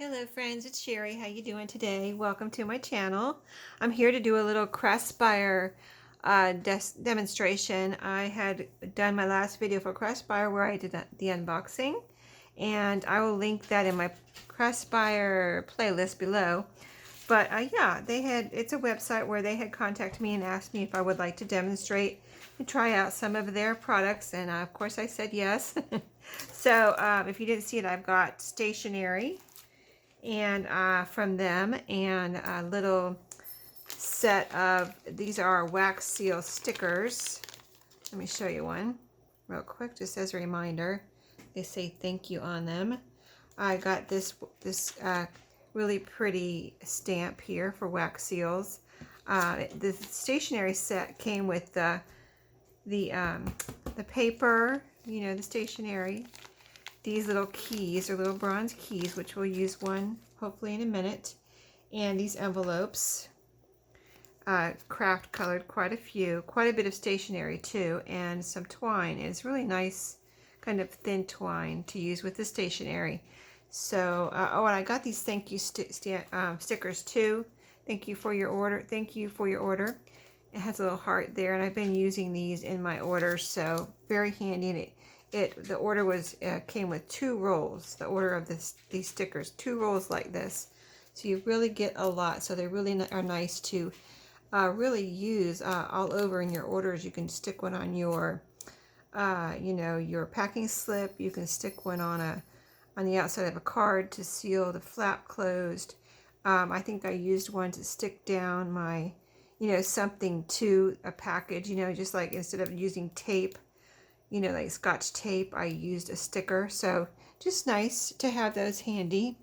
Hello friends, it's Sherry. How you doing today? Welcome to my channel. I'm here to do a little Crestspire demonstration. I had done my last video for Crestspire where I did the unboxing, and I will link that in my Crestspire playlist below. But yeah, it's a website where they had contacted me and asked me if I would like to demonstrate and try out some of their products, and of course I said yes. So if you didn't see it, I've got Stationery and from them, and a little set of, these are wax seal stickers. Let me show you one real quick just as a reminder. They say thank you on them. I got this really pretty stamp here for wax seals. The stationery set came with the paper, you know, the stationery. These little keys are little bronze keys, which we'll use one hopefully in a minute. And these envelopes, craft colored quite a bit of stationery too, and some twine. And it's really nice, kind of thin twine to use with the stationery. So, oh, and I got these thank you stickers too. Thank you for your order. Thank you for your order. It has a little heart there, and I've been using these in my orders, so very handy. And the order was came with 2 rolls. The order of these stickers, 2 rolls like this, so you really get a lot. So they really are nice to really use all over in your orders. You can stick one on your you know, your packing slip. You can stick one on the outside of a card to seal the flap closed. I think I used one to stick down my, you know, something to a package, you know, just like instead of using tape, you know, like Scotch tape, I used a sticker. So just nice to have those handy.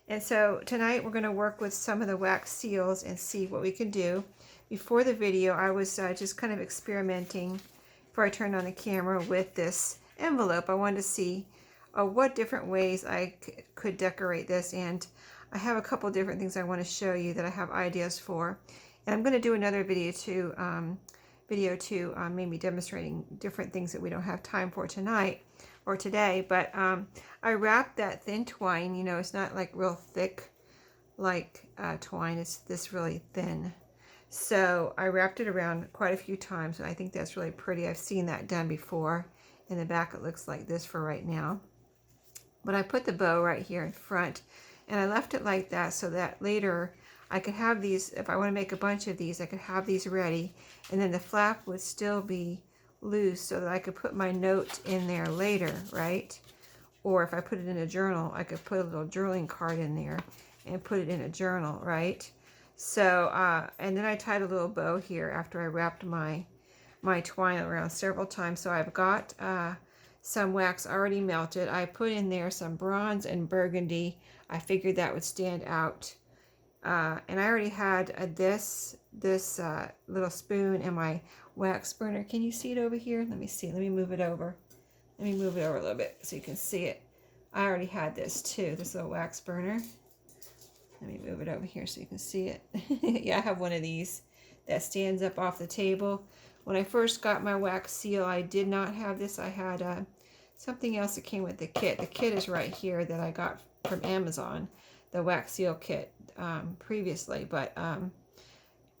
And so tonight we're going to work with some of the wax seals and see what we can do. Before the video, I was just kind of experimenting before I turned on the camera with this envelope. I wanted to see what different ways I could decorate this, and I have a couple different things I want to show you that I have ideas for. And I'm going to do another video too, maybe demonstrating different things that we don't have time for tonight or today. But I wrapped that thin twine. You know, it's not like real thick like twine. It's this really thin. So I wrapped it around quite a few times, and I think that's really pretty. I've seen that done before. In the back it looks like this for right now. But I put the bow right here in front, and I left it like that so that later I could have these, if I want to make a bunch of these, I could have these ready, and then the flap would still be loose so that I could put my note in there later, right? Or if I put it in a journal, I could put a little journaling card in there and put it in a journal, right? So, and then I tied a little bow here after I wrapped my twine around several times. So I've got some wax already melted. I put in there some bronze and burgundy. I figured that would stand out. And I already had this little spoon and my wax burner. Can you see it over here? Let me see. Let me move it over. Let me move it over a little bit so you can see it. I already had this too, this little wax burner. Let me move it over here so you can see it. Yeah, I have one of these that stands up off the table. When I first got my wax seal, I did not have this. I had something else that came with the kit. The kit is right here that I got from Amazon, the wax seal kit previously, but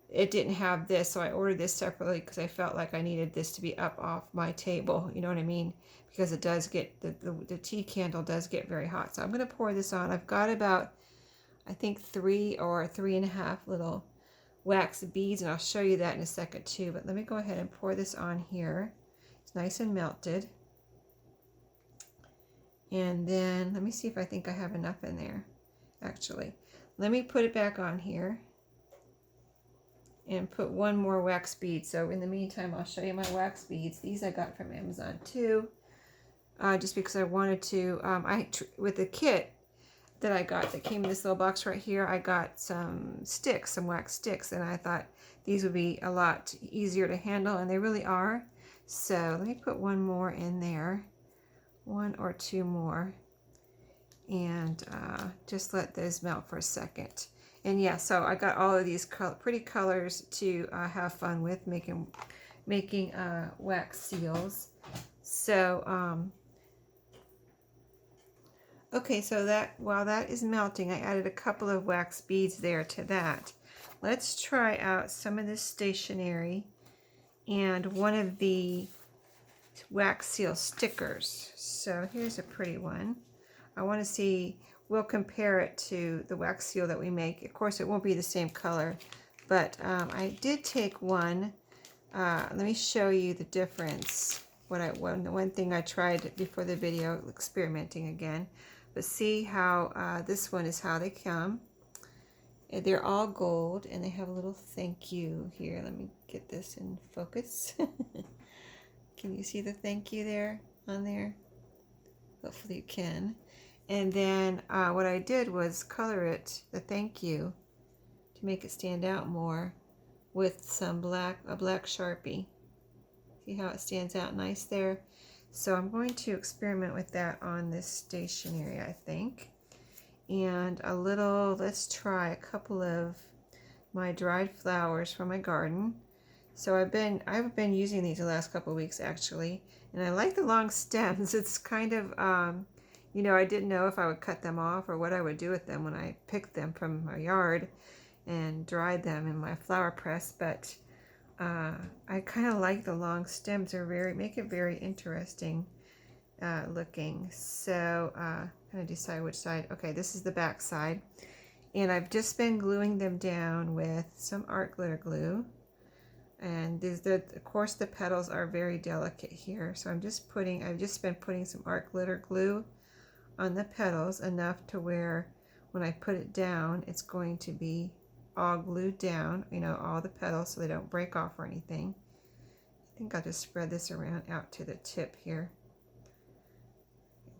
it didn't have this, so I ordered this separately because I felt like I needed this to be up off my table, you know what I mean? Because it does get, the tea candle does get very hot. So I'm going to pour this on. I've got about, I think 3 or 3.5 little wax beads, and I'll show you that in a second too. But let me go ahead and pour this on here. It's nice and melted. And then let me see if I think I have enough in there. Actually, let me put it back on here and put one more wax bead. So in the meantime, I'll show you my wax beads. These I got from Amazon too, just because I wanted to. With the kit that I got that came in this little box right here, I got some sticks, some wax sticks, and I thought these would be a lot easier to handle, and they really are. So let me put one more in there, 1 or 2 more, and just let those melt for a second. And yeah, so I got all of these pretty colors to have fun with making wax seals. So Okay, so that while that is melting, I added a couple of wax beads there to that. Let's try out some of this stationery and one of the wax seal stickers. So here's a pretty one. I want to see, we'll compare it to the wax seal that we make. Of course, it won't be the same color, but I did take one. Let me show you the difference. One thing I tried before the video, experimenting again. But see how this one is how they come. They're all gold, and they have a little thank you here. Let me get this in focus. Can you see the thank you there on there? Hopefully you can. And then what I did was color it, the thank you, to make it stand out more with some a black Sharpie. See how it stands out nice there? So I'm going to experiment with that on this stationery, I think. And let's try a couple of my dried flowers from my garden. So I've been using these the last couple of weeks actually, and I like the long stems. It's kind of, you know, I didn't know if I would cut them off or what I would do with them when I picked them from my yard and dried them in my flower press, but I kind of like the long stems. They're make it very interesting looking. So I'm gonna decide which side. Okay, this is the back side, and I've just been gluing them down with some art glitter glue. And of course the petals are very delicate here, so I've just been putting some art glitter glue on the petals, enough to where when I put it down, it's going to be all glued down, you know, all the petals, so they don't break off or anything. I think I'll just spread this around out to the tip here.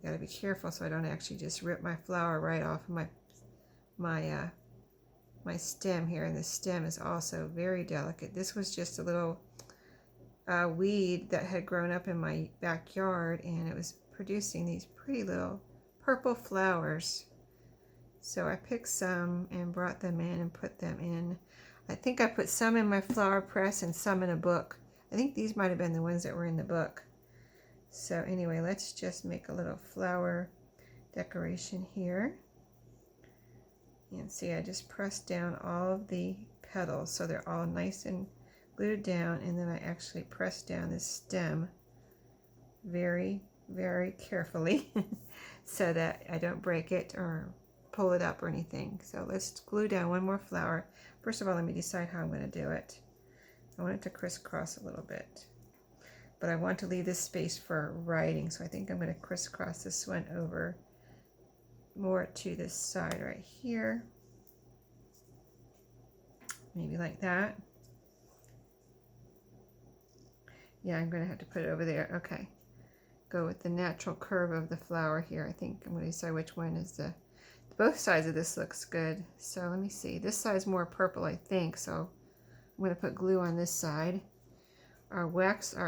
Got to be careful so I don't actually just rip my flower right off of my stem here, and the stem is also very delicate. This was just a little weed that had grown up in my backyard, and it was producing these pretty little purple flowers. So I picked some and brought them in and put them in. I think I put some in my flower press and some in a book. I think these might have been the ones that were in the book. So anyway, let's just make a little flower decoration here. And see, I just pressed down all of the petals so they're all nice and glued down, and then I actually pressed down this stem very, very carefully so that I don't break it or pull it up or anything. So let's glue down one more flower. First of all, let me decide how I'm going to do it. I want it to crisscross a little bit, but I want to leave this space for writing, so I think I'm going to crisscross this one over more to this side right here, maybe like that. Yeah, I'm going to have to put it over there. Okay, go with the natural curve of the flower here. I think I'm going to decide which one is both sides of this looks good. So let me see, this side's more purple, I think, so I'm going to put glue on this side. Our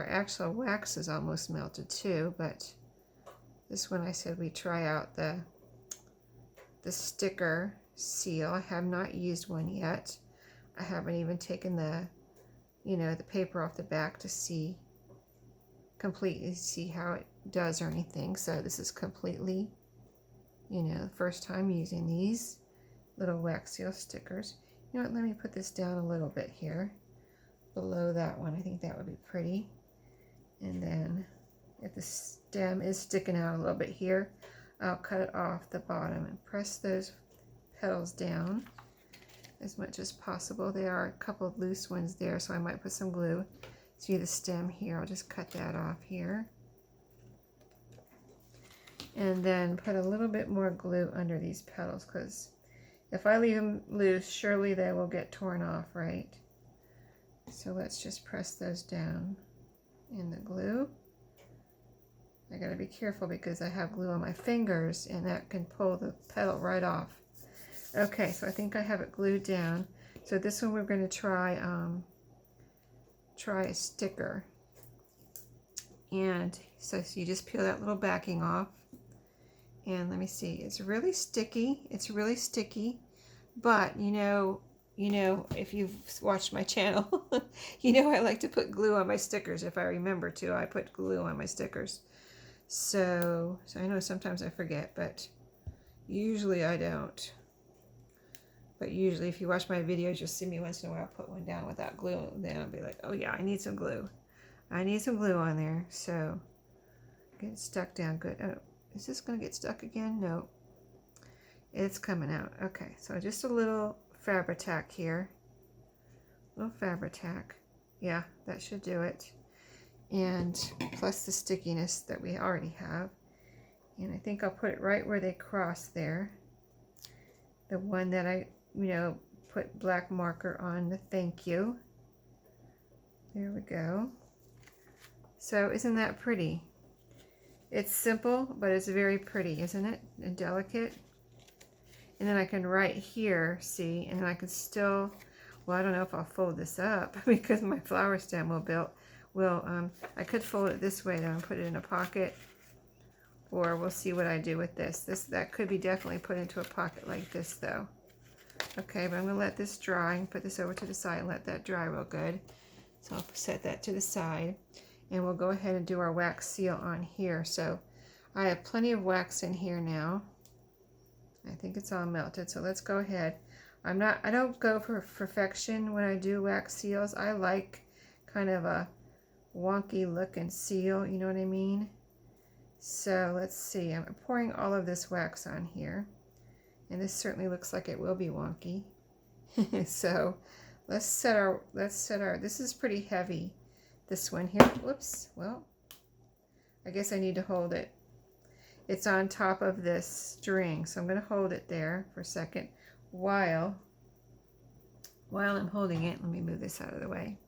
actual wax is almost melted too, but this one I said we try out the sticker seal. I have not used one yet. I haven't even taken the paper off the back to completely see how it does or anything. So this is completely, the first time using these little wax seal stickers. You know what, let me put this down a little bit here below that one. I think that would be pretty. And then if the stem is sticking out a little bit here, I'll cut it off the bottom and press those petals down as much as possible. There are a couple of loose ones there, so I might put some glue. See the stem here, I'll just cut that off here. And then put a little bit more glue under these petals, because if I leave them loose, surely they will get torn off, right? So let's just press those down in the glue. I gotta be careful because I have glue on my fingers and that can pull the petal right off. Okay, so I think I have it glued down. So this one we're gonna try a sticker. And so you just peel that little backing off. And let me see, it's really sticky. It's really sticky, but if you've watched my channel, I like to put glue on my stickers. If I remember to, I put glue on my stickers. So I know sometimes I forget, but Usually I don't. But usually if you watch my videos, you'll see me once in a while put one down without glue. Then I'll be like, oh yeah, I need some glue. I need some glue on there. So get it stuck down good. Oh, is this going to get stuck again? No. It's coming out. Okay, so just a little Fabri-Tac here. A little Fabri-Tac. Yeah, that should do it. And plus the stickiness that we already have. And I think I'll put it right where they cross there. The one that I, put black marker on the thank you. There we go. So isn't that pretty? It's simple, but it's very pretty, isn't it? And delicate. And then I can write here, see, and then I can still, well, I don't know if I'll fold this up because my flower stem I could fold it this way though and put it in a pocket, or we'll see what I do with this. That could be definitely put into a pocket like this though. Okay, but I'm gonna let this dry and put this over to the side and let that dry real good. So I'll set that to the side, and we'll go ahead and do our wax seal on here. So I have plenty of wax in here now. I think it's all melted, so let's go ahead. I don't go for perfection when I do wax seals. I like kind of a wonky looking seal, you know what I mean? So let's see, I'm pouring all of this wax on here, and this certainly looks like it will be wonky. So let's set our, this is pretty heavy, this one here. Whoops, well, I guess I need to hold it. It's on top of this string, so I'm going to hold it there for a second while I'm holding it. Let me move this out of the way.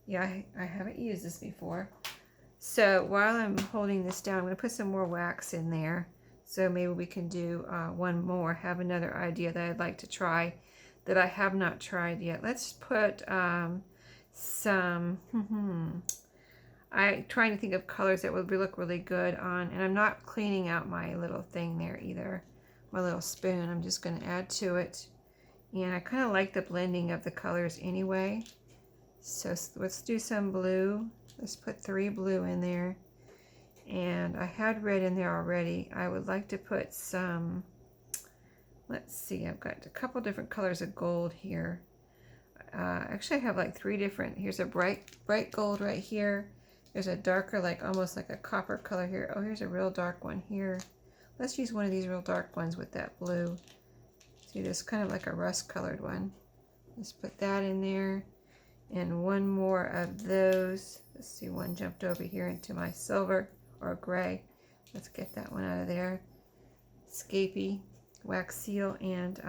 Yeah, I haven't used this before. So while I'm holding this down, I'm going to put some more wax in there. So maybe we can do one more. Have another idea that I'd like to try that I have not tried yet. Let's put some... I'm trying to think of colors that would look really good on, and I'm not cleaning out my little thing there either, my little spoon. I'm just going to add to it, and I kind of like the blending of the colors anyway. So let's do some blue. Let's put 3 blue in there, and I had red in there already. I would like to put some, let's see, I've got a couple different colors of gold here. Actually I have like 3 different. Here's a bright gold right here. There's a darker, like almost like a copper color here. Oh, here's a real dark one here. Let's use one of these real dark ones with that blue. See, this kind of like a rust colored one. Let's put that in there. And one more of those. Let's see, one jumped over here into my silver or gray. Let's get that one out of there. Escapee, wax seal, and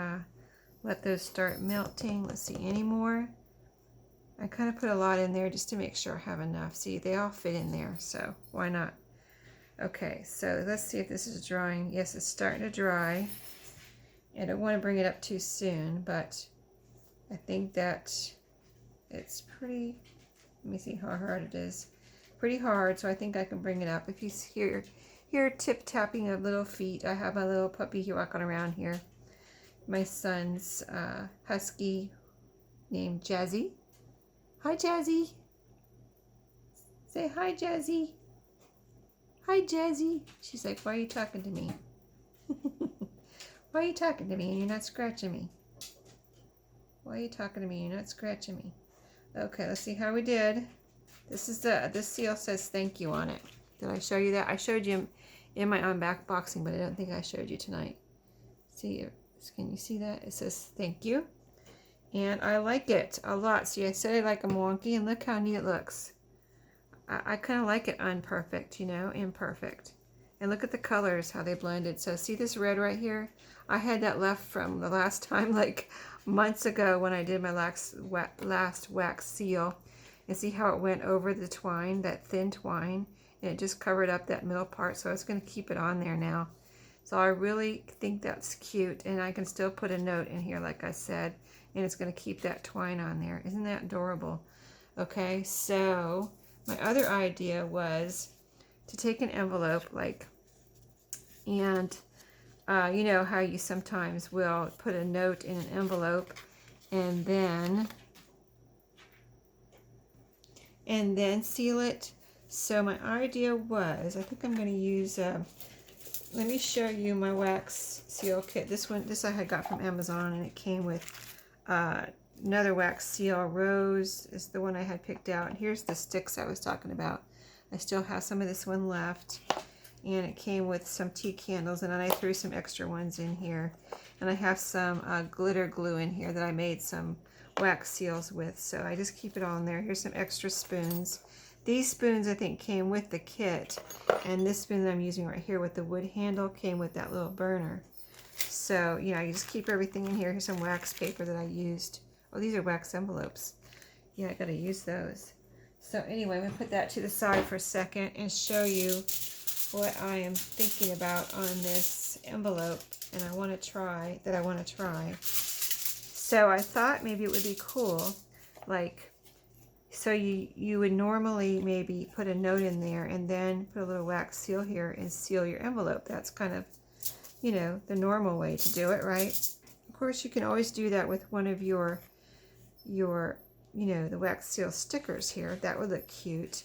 let those start melting. Let's see, any more? I kind of put a lot in there just to make sure I have enough. See, they all fit in there, so why not? Okay, so let's see if this is drying. Yes, it's starting to dry. I don't want to bring it up too soon, but I think that it's pretty, let me see how hard it is. Pretty hard, so I think I can bring it up. If you hear tip-tapping of little feet, I have a little puppy here walking around here. My son's husky named Jazzy. Hi, Jazzy. Say hi, Jazzy. Hi, Jazzy. She's like, why are you talking to me? Why are you talking to me and you're not scratching me? Why are you talking to me and you're not scratching me? Okay, let's see how we did. This seal says thank you on it. Did I show you that? I showed you in my unboxing, but I don't think I showed you tonight. See, can you see that? It says thank you. And I like it a lot. See, I said I like them wonky, and look how neat it looks. I kind of like it unperfect, imperfect. And look at the colors, how they blended. So see this red right here? I had that left from the last time, like months ago when I did my last wax seal. And see how it went over the twine, that thin twine, and it just covered up that middle part. So I was going to keep it on there now. So I really think that's cute, and I can still put a note in here, like I said. And it's going to keep that twine on there. Isn't that adorable? Okay, so my other idea was to take an envelope, and you know how you sometimes will put a note in an envelope and then seal it. So my idea was, I think I'm going to use let me show you my wax seal kit. This I had got from Amazon, and it came with another wax seal. Rose is the one I had picked out. And here's the sticks I was talking about. I still have some of this one left. And it came with some tea candles, and then I threw some extra ones in here. And I have some glitter glue in here that I made some wax seals with. So I just keep it all in there. Here's some extra spoons. These spoons I think came with the kit, and this spoon that I'm using right here with the wood handle came with that little burner. So yeah, you just keep everything in here. Here's some wax paper that I used. Oh, these are wax envelopes. Yeah, I gotta use those. So anyway, I'm gonna put that to the side for a second and show you what I am thinking about on this envelope, and I want to try. So I thought maybe it would be cool, like, so you would normally maybe put a note in there and then put a little wax seal here and seal your envelope. That's kind of, you know, the normal way to do it, right? Of course, you can always do that with one of your you know, the wax seal stickers here. That would look cute.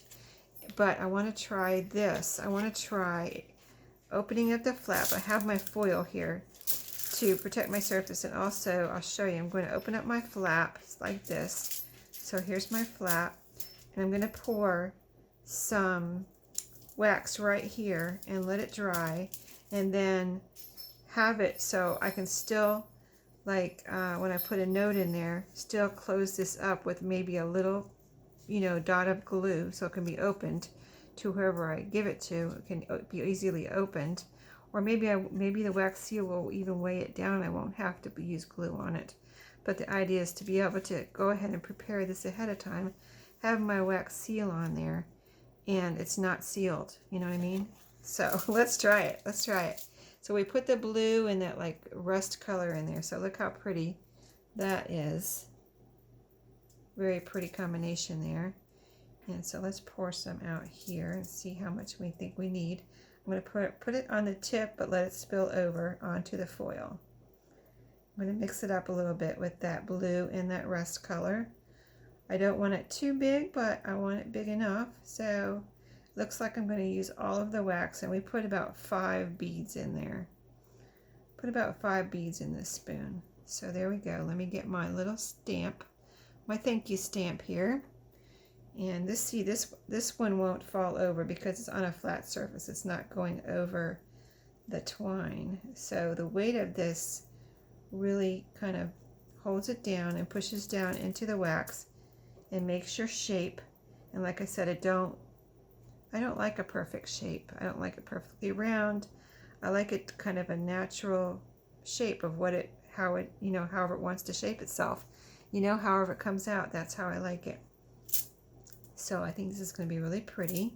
But I want to try this. I want to try opening up the flap. I have my foil here to protect my surface, and also I'll show you. I'm going to open up my flap like this. So here's my flap, and I'm going to pour some wax right here and let it dry, and then have it so I can still, like when I put a note in there, still close this up with maybe a little, you know, dot of glue so it can be opened to whoever I give it to. It can be easily opened, or maybe the wax seal will even weigh it down. I won't have to use glue on it. But the idea is to be able to go ahead and prepare this ahead of time, have my wax seal on there, and it's not sealed. You know what I mean? So let's try it. Let's try it. So we put the blue and that like rust color in there. So look how pretty that is. Very pretty combination there. And so let's pour some out here and see how much we think we need. I'm going to put it on the tip, but let it spill over onto the foil. I'm going to mix it up a little bit with that blue and that rust color. I don't want it too big, but I want it big enough. So it looks like I'm going to use all of the wax, and we put about 5 beads in there. Put about 5 beads in this spoon. So there we go. Let me get my little stamp, my thank you stamp here. And this one won't fall over because it's on a flat surface. It's not going over the twine. So the weight of this really kind of holds it down and pushes down into the wax and makes your shape. And like I said, I don't like a perfect shape. I don't like it perfectly round. I like it kind of a natural shape of how it, you know, however it wants to shape itself. You know, however it comes out, that's how I like it. So I think this is going to be really pretty.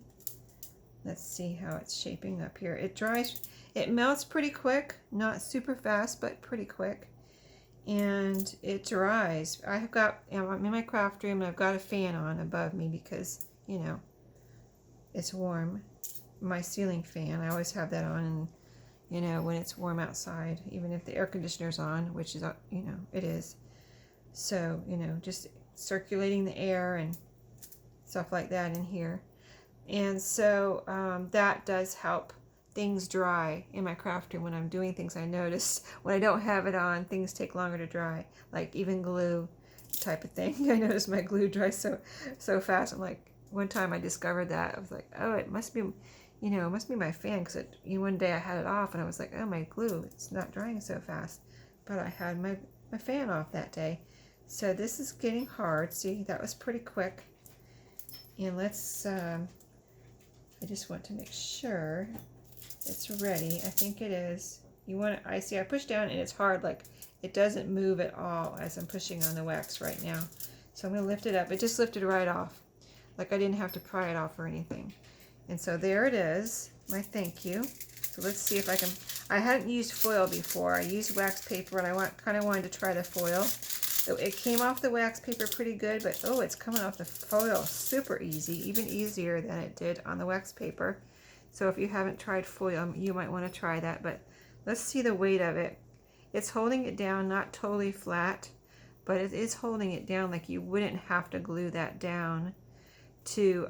Let's see how it's shaping up here. It dries, it melts pretty quick, not super fast, but pretty quick. And it dries. I'm in my craft room, and I've got a fan on above me because, you know, it's warm. My ceiling fan, I always have that on, and, you know, when it's warm outside, even if the air conditioner's on, which is, you know, it is. So, you know, just circulating the air and stuff like that in here. And so that does help things dry in my craft room when I'm doing things. I notice when I don't have it on, things take longer to dry, like even glue type of thing. I notice my glue dries so fast. I'm like, one time I discovered that. I was like, oh, it must be, you know, it must be my fan, because one day I had it off and I was like, oh, my glue, it's not drying so fast. But I had my fan off that day. So this is getting hard. See, that was pretty quick. And let's, I just want to make sure it's ready. I think it is. I see I push down and it's hard, like it doesn't move at all as I'm pushing on the wax right now. So I'm going to lift it up. It just lifted right off. Like I didn't have to pry it off or anything. And so there it is, my thank you. So let's see if I can, I hadn't used foil before. I used wax paper, and I kind of wanted to try the foil. So it came off the wax paper pretty good, but oh, it's coming off the foil super easy, even easier than it did on the wax paper. So if you haven't tried foil, you might want to try that. But let's see the weight of it. It's holding it down, not totally flat, but it is holding it down like you wouldn't have to glue that down to,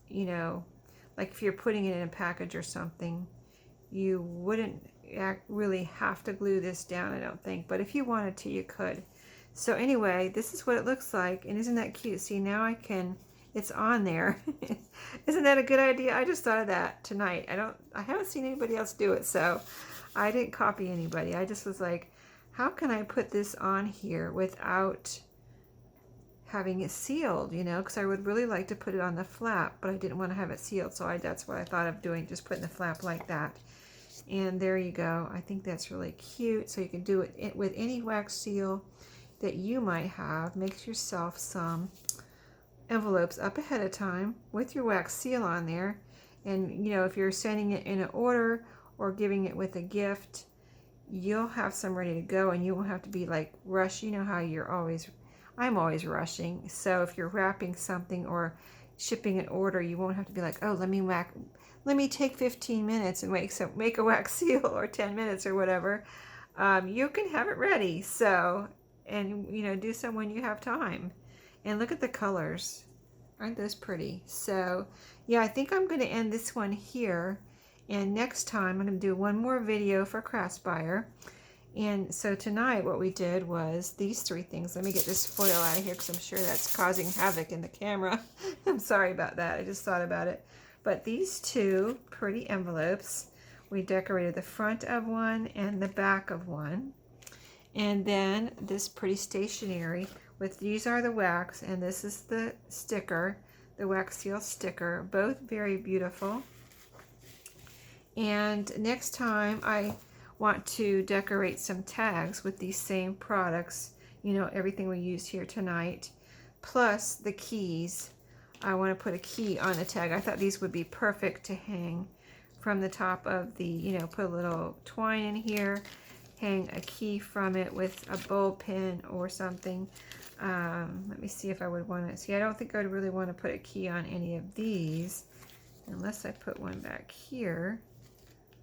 you know, like if you're putting it in a package or something, you wouldn't really have to glue this down, I don't think, but if you wanted to, you could. So anyway, this is what it looks like, and isn't that cute? See, now I can, it's on there. Isn't that a good idea? I just thought of that tonight. I haven't seen anybody else do it, so I didn't copy anybody. I just was like, how can I put this on here without having it sealed, you know, because I would really like to put it on the flap, but I didn't want to have it sealed, so that's what I thought of doing, just putting the flap like that. And there you go. I think that's really cute. So you can do it with any wax seal that you might have. Make yourself some envelopes up ahead of time with your wax seal on there. And, you know, if you're sending it in an order or giving it with a gift, you'll have some ready to go, and you won't have to be like rush. You know how I'm always rushing. So if you're wrapping something or shipping an order, you won't have to be like, oh, let me take 15 minutes and make a wax seal, or 10 minutes or whatever. You can have it ready. So, and you know, do some when you have time. And look at the colors. Aren't those pretty? So yeah, I think I'm going to end this one here. And next time I'm going to do one more video for Craftsbuyer. And so tonight what we did was these three things. Let me get this foil out of here because I'm sure that's causing havoc in the camera. I'm sorry about that. I just thought about it. But these two pretty envelopes, we decorated the front of one and the back of one. And then this pretty stationery with, these are the wax, and this is the sticker, the wax seal sticker. Both very beautiful. And next time I want to decorate some tags with these same products, you know, everything we used here tonight, plus the keys. I want to put a key on the tag. I thought these would be perfect to hang from the top of the, you know, put a little twine in here, hang a key from it with a bowl pin or something. Let me see if I would want to, see, I don't think I'd really want to put a key on any of these unless I put one back here,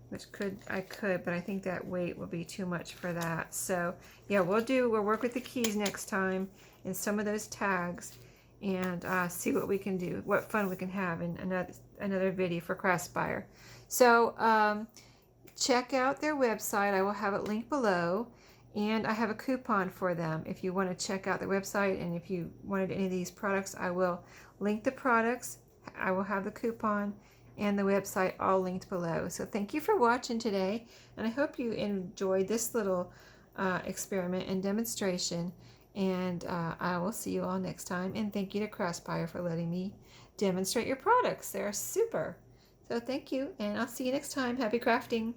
which I could, but I think that weight will be too much for that. So yeah, we'll work with the keys next time and some of those tags, and see what we can do, what fun we can have in another video for Craftsbuyer. So check out their website. I will have it linked below, and I have a coupon for them if you want to check out their website, and if you wanted any of these products, I will link the products. I will have the coupon and the website all linked below. So thank you for watching today, and I hope you enjoyed this little experiment and demonstration, and I will see you all next time. And thank you to Craftsbuyer for letting me demonstrate your products. They're super. So thank you, and I'll see you next time. Happy crafting.